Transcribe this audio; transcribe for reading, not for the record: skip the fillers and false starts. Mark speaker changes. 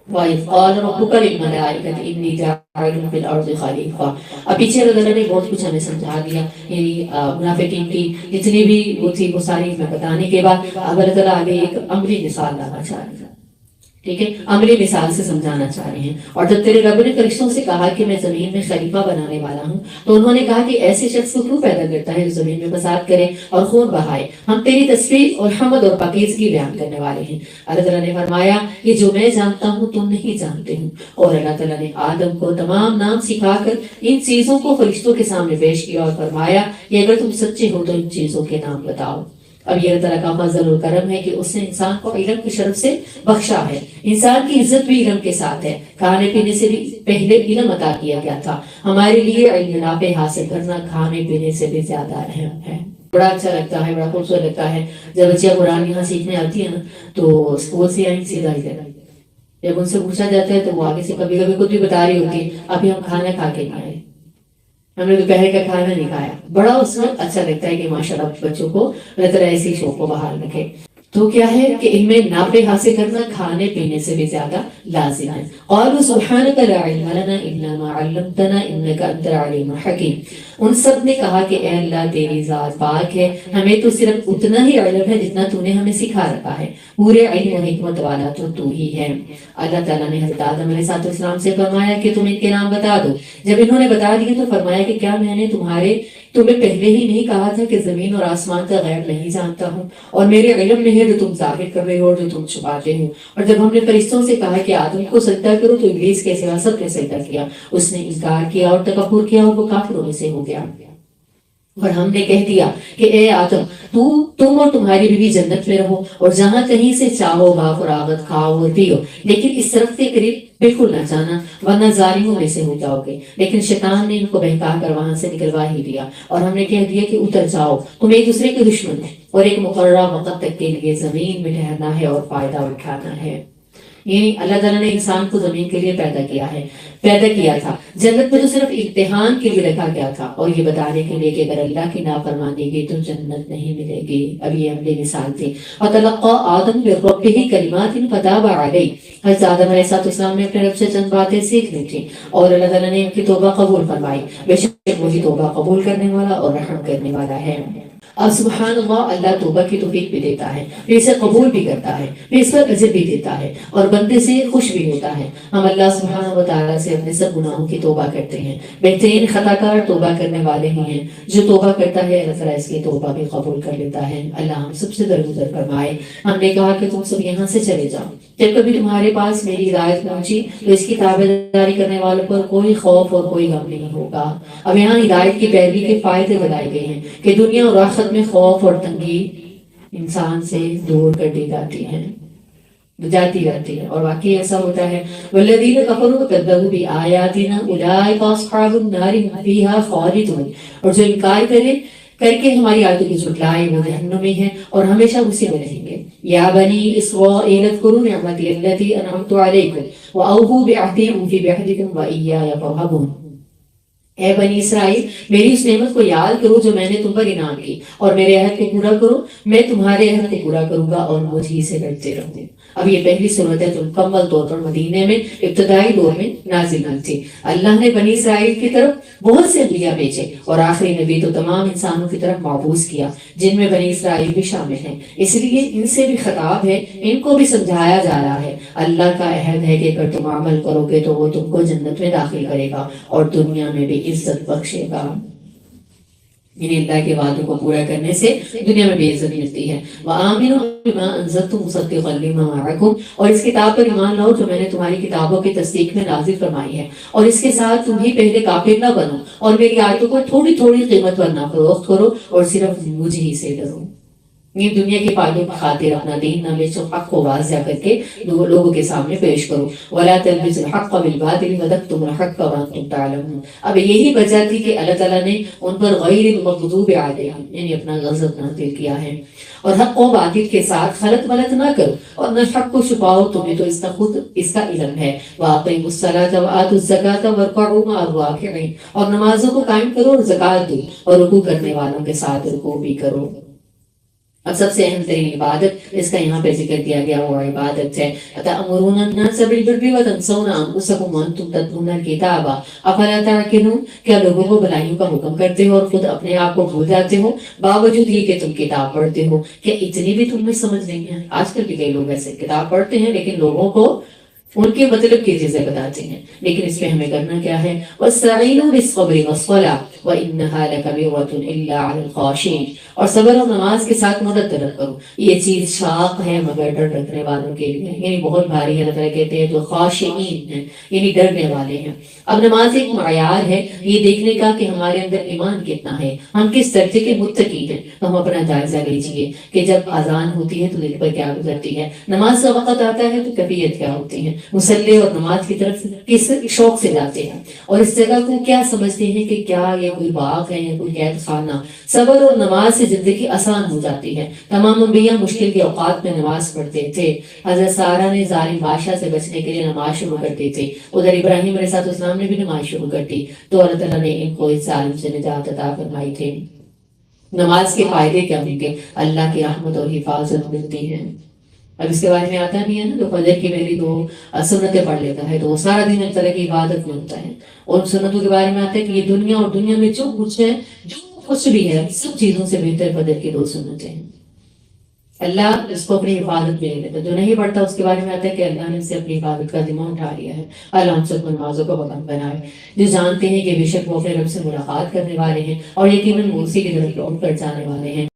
Speaker 1: وَإِذْ قَالَ رَبُّكَ لِلْمَلَائِكَةِ إِنِّي جَاعِلٌ فِي الْأَرْضِ خَلِيفَةً. اب پیچھے اللہ تعالیٰ نے بہت کچھ ہمیں سمجھا دیا، یعنی منافقین کی جتنی بھی وہ تھی وہ ساری میں بتانے کے بعد اب اللہ تعالیٰ آگے ایک عملی مثال لانا چاہ رہے ہیں، ٹھیک ہے، عملی مثال سے سمجھانا چاہ رہے ہیں۔ اور جب تیرے رب نے فرشتوں سے کہا کہ میں زمین میں خلیفہ بنانے والا ہوں، تو انہوں نے کہا کہ ایسے شخص کو کیوں پیدا کرتا ہے جو زمین میں فساد کرے اور خون بہائے؟ ہم تیری تصویر اور حمد اور پاکیزگی بیان کرنے والے ہیں۔ اللہ تعالیٰ نے فرمایا کہ جو میں جانتا ہوں تم نہیں جانتے ہوں، اور اللہ تعالیٰ نے آدم کو تمام نام سکھا کر ان چیزوں کو فرشتوں کے سامنے پیش کیا اور فرمایا کہ اگر تم سچے ہو تو ان چیزوں کے نام بتاؤ۔ اب یہ اللہ تعالیٰ کا فضل و کرم ہے کہ اس نے انسان کو علم کی شرف سے بخشا ہے۔ انسان کی عزت بھی علم کے ساتھ ہے، کھانے پینے سے بھی پہلے علم عطا کیا گیا تھا۔ ہمارے لیے علم نافع حاصل کرنا کھانے پینے سے بھی زیادہ اہم ہے۔ بڑا اچھا لگتا ہے، بڑا خوبصورت لگتا ہے جب بچیاں قرآن یہاں سیکھنے آتی ہیں نا، تو اسکول سے آئیں سیدھا ادھر، جب ان سے پوچھا جاتا ہے تو وہ آگے سے کبھی کبھی خود بھی بتا رہی ہوتی ہے ابھی ہم کھانا کھا کے نہیں آئے، ہم نے دوپہر کا کھانا نہیں کھایا۔ بڑا اس وقت اچھا لگتا ہے کہ ماشاءاللہ بچوں کو اللہ تعالیٰ ایسی شوق کو بحال رکھے۔ تو کیا ہے کہ علم نافع حاصل کرنا کھانے پینے سے بھی زیادہ لازم ہے۔ قالوا سبحانک لا علم لنا الا ما علمتنا انک انت العلیم الحکیم۔ ان سب نے کہا کہ اے اللہ تیری ذات پاک ہے، ہمیں تو صرف اتنا ہی علم ہے جتنا تو نے ہمیں سکھا رکھا ہے، پورے علم و حکمت والا تو ہی ہے۔ اللہ تعالیٰ نے حضرت آدم علیہ السلام سے فرمایا کہ تم ان کے نام بتا دو۔ جب انہوں نے بتا دیے تو فرمایا کہ کیا میں نے تمہیں پہلے ہی نہیں کہا تھا کہ زمین اور آسمان کا غیب نہیں جانتا ہوں، اور میرے علم میں ہے جو تم ظاہر کر رہے ہو اور جو تم چھپاتے ہو۔ اور جب ہم نے فرشتوں سے کہا کہ آدم کو سجدہ کرو تو ابلیس کے سوا سب نے سجدہ کیا، اس نے انکار کیا اور تکبر کیا اور وہ کافروں میں سے ہو گیا۔ اور ہم نے کہہ دیا کہ اے آدم تم اور تمہاری بیوی جنت میں رہو اور جہاں کہیں سے چاہو فراغت کھاؤ اور پیو، لیکن اس طرف کے قریب بالکل نہ جانا ورنہ ظالموں میں سے ہو جاؤ گے۔ لیکن شیطان نے ان کو بہکا کر وہاں سے نکلوا ہی دیا، اور ہم نے کہہ دیا کہ اتر جاؤ، تم ایک دوسرے کے دشمن ہو اور ایک مقررہ وقت تک کے لیے زمین میں ٹھہرنا ہے اور فائدہ اٹھانا ہے۔ یعنی اللہ تعالیٰ نے انسان کو زمین کے لیے پیدا کیا تھا۔ جنت میں تو صرف امتحان کے لیے رکھا گیا تھا اور یہ بتانے کے لیے کہ اگر اللہ کی نافرمانی کی تو جنت نہیں ملے گی۔ اب یہ عملی مثال تھی۔ وَتَلَقَّى آدَمُ مِن رَّبِّهِ كَلِمَاتٍ فَتَابَ عَلَيْهِ۔ حضرت آدم علیہ السلام نے اپنے رب سے چند باتیں سیکھنی تھی اور اللہ تعالیٰ نے ان کی توبہ قبول فرمائی، بے شک وہی توبہ قبول کرنے والا اور رحم کرنے والا ہے۔ اب سبحان اللہ توبہ کی توفیق بھی دیتا ہے، پھر اسے قبول بھی کرتا ہے، پھر اس پر اجر بھی دیتا ہے اور بندے سے خوش بھی ہوتا ہے۔ ہم اللہ سبحانہ و تعالیٰ سے اپنے سب گناہوں کی توبہ کرتے ہیں۔ بہترین خطا کار توبہ کرنے والے ہی ہیں۔ جو توبہ کرتا ہے اللہ تعالیٰ اس کی توبہ بھی قبول کر لیتا ہے۔ اللہ ہم سب سے درگزر فرمائے۔ ہم نے کہا کہ تم سب یہاں سے چلے جاؤ، جب کبھی تمہارے پاس میری ہدایت پہنچی تو اس کی تابعداری کرنے والوں پر کوئی خوف اور کوئی غم نہیں ہوگا۔ اب یہاں ہدایت کی پیروی کے فائدے بتائے گئے ہیں کہ دنیا اور آخرت میں خوف اور تنگی انسان سے دور کر دی جاتی رہتی ہے، اور واقعی ایسا ہوتا ہے۔ والذین کفروا وکذبوا بآیاتنا اولئک اصحاب النار هم فیها خالدون۔ اور جو انکار کر کے ہماری آیتوں کی جھٹلائے وہ جہنم میں ہیں اور ہمیشہ اسی میں رہیں گے۔ یا بنی اسرائیل اذکروا نعمتی التي انعمت علیکم واوفوا بعہدی اوف بعہدکم وایای فارہبون۔ اے بنی اسرائیل میری اس نعمت کو یاد کرو جو میں نے تم پر انعام کی، اور میرے عہد کو پورا کرو، میں تمہارے عہد کو پورا کروں گا اور مجھ ہی سے ڈرتے رہو۔ اب یہ پہلی صورت ہے جو مکمل طور پر مدینے میں ابتدائی دور میں نازل ہوئی تھی۔ اللہ نے بنی اسرائیل کی طرف بہت سے انبیاء بھیجے اور آخری نبی تو تمام انسانوں کی طرف مبعوث کیا، جن میں بنی اسرائیل بھی شامل ہیں۔ اس لیے ان سے بھی خطاب ہے، ان کو بھی سمجھایا جا رہا ہے۔ اللہ کا عہد ہے کہ اگر تم عمل کرو گے تو وہ تم کو جنت میں داخل کرے گا اور دنیا میں بھی عزت بخشے گا۔ یعنی اللہ کے وعدوں کو پورا کرنے سے دنیا میں بھی عزت ملتی ہے۔ وَآمِنُوا بِمَا أَنزَلْتُ مُصَدِّقًا لِمَا مَعَكُمْ۔ اور اس کتاب پر ایمان لاؤ جو میں نے تمہاری کتابوں کی تصدیق میں نازل فرمائی ہے، اور اس کے ساتھ تم ہی پہلے کافر نہ بنو اور میری آیتوں کو تھوڑی تھوڑی قیمت پر نہ فروخت کرو اور صرف مجھ ہی سے ڈرو۔ یہ دنیا کی فائدوں کی خاطر اپنا دین نہ بیچو، حق کو واضح کر کے لوگوں کے سامنے پیش کرو۔ وَلَا تَلْبِسُوا الْحَقَّ بِالْبَاطِلِ وَتَكْتُمُوا الْحَقَّ وَأَنْتُمْ تَعْلَمُونَ۔ اب یہی وجہ تھی کہ اللہ تعالیٰ نے ان پر غیر المغضوب علیہم یعنی اپنا غضب نازل کیا ہے۔ اور حق و باطل کے ساتھ خلط ملط نہ کرو اور نہ حق کو چھپاؤ، تمہیں تو اس کا خود اس کا علم ہے۔ وَأَقِیمُوا الصَّلَاةَ وَآتُوا الزَّکَاةَ وَارْکَعُوا مَعَ الرَّاکِعِینَ۔ اور نمازوں کو قائم کرو اور زکوٰۃ دو اور رکوع کرنے والوں کے ساتھ رکوع بھی کرو۔ اب سب سے اہم ترین عبادت اس کا یہاں پہ ذکر کیا گیا وہ عبادت ہے اتأمرون الناس بالبر وتنسون انفسکم وانتم تتلون الکتاب افلا تعقلون، کیا لوگوں کو بھلائیوں کا حکم کرتے ہو اور خود اپنے آپ کو بھول جاتے ہو باوجود یہ کہ تم کتاب پڑھتے ہو؟ کیا اتنی بھی تم میں سمجھ نہیں ہے؟ آج کل کے کئی لوگ ایسے کتاب پڑھتے ہیں لیکن لوگوں کو ان کے مطلب کی چیزیں بتاتے ہیں، لیکن اس پہ ہمیں کرنا کیا ہے؟ وَاسْتَعِينُوا بِالصَّبْرِ وَالصَّلَاةِ وَإِنَّهَا لَكَبِيرَةٌ إِلَّا عَلَى الْخَاشِعِينَ، اور صبر اور نماز کے ساتھ مدد طلب کرو، یہ چیز شاق ہے مگر ڈر رکھنے والوں کے لیے، یعنی بہت بھاری ہے۔ اللہ تعالیٰ کہتے ہیں جو خاشعین ہیں یعنی ڈرنے والے ہیں۔ اب نماز ایک معیار ہے یہ دیکھنے کا کہ ہمارے اندر ایمان کتنا ہے، ہم کس درجے کے متقی ہیں۔ تو ہم اپنا جائزہ لیجئے کہ جب اذان ہوتی ہے تو دل پر کیا گزرتی ہے، نماز کا وقت آتا ہے تو کیفیت کیا ہوتی ہے، مصلی اور نماز کی طرف کس شوق سے جاتے ہیں، اور اس جگہ کو کیا سمجھتے ہیں کہ کیا یہ کوئی باغ ہے یا کوئی قید خانہ۔ صبر اور نماز سے زندگی آسان ہو جاتی ہے۔ تمام انبیاء مشکل کے اوقات میں نماز پڑھتے تھے۔ حضرت سارہ نے ظالم بادشاہ سے بچنے کے لیے نماز شروع کر دی تھی، ادھر ابراہیم علیہ السلام نے بھی نماز شروع کر دی، تو اللہ تعالیٰ نے ان کو اس ظالم سے نجات عطا فرمائی تھی۔ نماز کے فائدے کیا ہوں گے؟ اللہ کی رحمت اور حفاظت ملتی ہے۔ اب اس کے بارے میں آتا نہیں ہے نا، جو فجر کی پہلی دو سنتیں پڑھ لیتا ہے تو وہ سارا دن ایک طرح کی عبادت میں ہوتا ہے، اور سنتوں کے بارے میں آتا ہے کہ یہ دنیا اور دنیا میں جو کچھ ہے، جو کچھ بھی ہے، سب چیزوں سے بہتر فجر کی دو سنتیں ہیں۔ اللہ اس کو اپنی حفاظت میں لے لیتا، جو نہیں پڑھتا اس کے بارے میں آتا ہے کہ اللہ نے اسے اپنی حفاظت کا ذمہ اٹھا لیا ہے۔ اللہ ہم سب کو نمازوں کو پابند بنائے، جو جانتے ہیں کہ بے شک وہ اپنے رب سے ملاقات کرنے والے ہیں اور یقیناً وہ اسی کی طرف لوٹ کر جانے والے ہیں۔